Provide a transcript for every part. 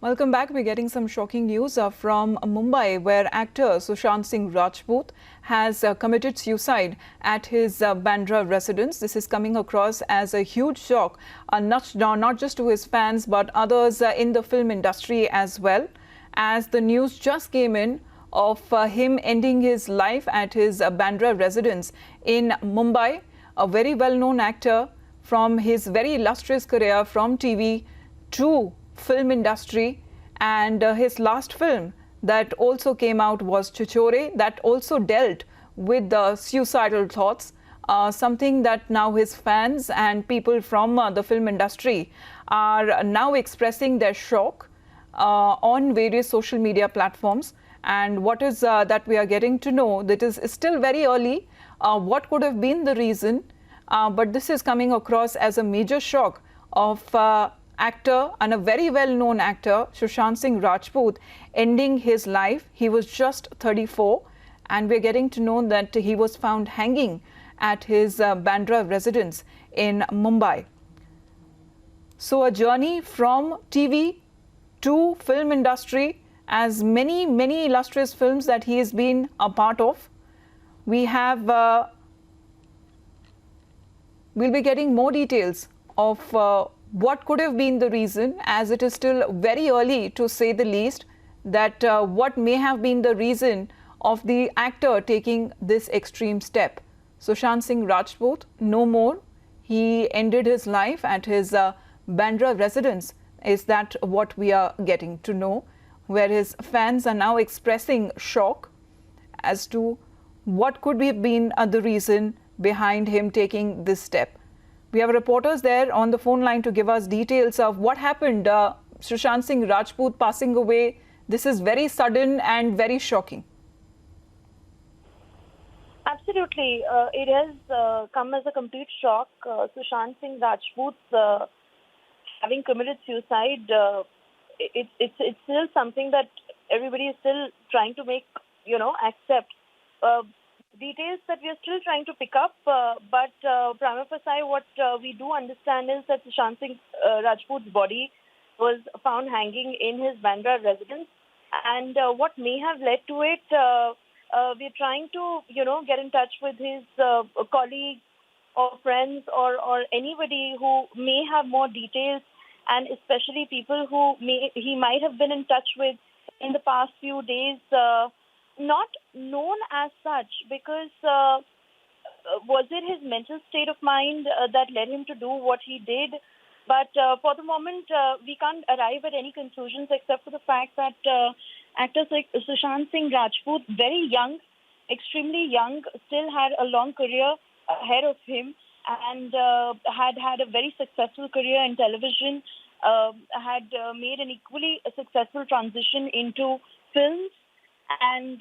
Welcome back. We're getting some shocking news from Mumbai, where actor Sushant Singh Rajput has committed suicide at his Bandra residence. This is coming across as a huge shock, not just to his fans, but others in the film industry as well, as the news just came in of him ending his life at his Bandra residence in Mumbai. A very well-known actor from his very illustrious career from TV to film industry, and his last film that also came out was Chichore, that also dealt with the suicidal thoughts, something that now his fans and people from the film industry are now expressing their shock on various social media platforms. And what is that we are getting to know, that is still very early, what could have been the reason, but this is coming across as a major shock of actor and a very well-known actor, Sushant Singh Rajput, ending his life. He was just 34, and we're getting to know that he was found hanging at his Bandra residence in Mumbai. So a journey from TV to film industry, as many illustrious films that he has been a part of. We have, we'll be getting more details of what could have been the reason, as it is still very early to say the least, that what may have been the reason of the actor taking this extreme step. Sushant Singh Rajput, no more. He ended his life at his Bandra residence. Is that what we are getting to know, where his fans are now expressing shock as to what could have been the reason behind him taking this step. We have reporters there on the phone line to give us details of what happened. Sushant Singh Rajput passing away. This is very sudden and very shocking. Absolutely. It has come as a complete shock. Sushant Singh Rajput having committed suicide, it's still something that everybody is still trying to make, accept. Details that we are still trying to pick up, but prima facie, what we do understand is that Sushant Singh Rajput's body was found hanging in his Bandra residence, and what may have led to it, we're trying to, get in touch with his colleagues or friends or anybody who may have more details, and especially people who he might have been in touch with in the past few days. Not known as such, because was it his mental state of mind that led him to do what he did? But for the moment, we can't arrive at any conclusions except for the fact that actor Sushant Singh Rajput, very young, extremely young, still had a long career ahead of him, and had a very successful career in television, had made an equally successful transition into films. And,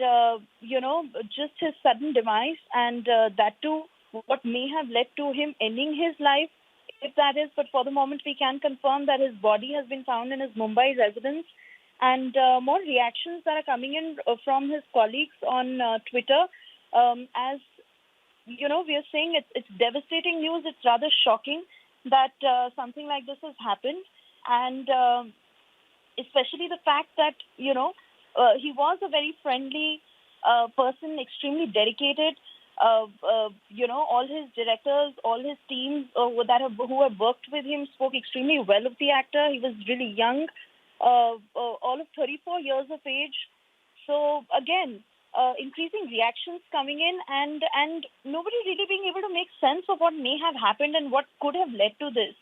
just his sudden demise, and that too, what may have led to him ending his life, if that is. But for the moment, we can confirm that his body has been found in his Mumbai residence. And more reactions that are coming in from his colleagues on Twitter. As, we are saying it's devastating news. It's rather shocking that something like this has happened. And especially the fact that, he was a very friendly person, extremely dedicated. All his directors, all his teams who have worked with him spoke extremely well of the actor. He was really young, all of 34 years of age. So again, increasing reactions coming in, and nobody really being able to make sense of what may have happened and what could have led to this.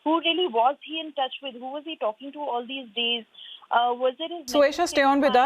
Who really was he in touch with? Who was he talking to all these days? Was it his... So, Aisha, stay on with us.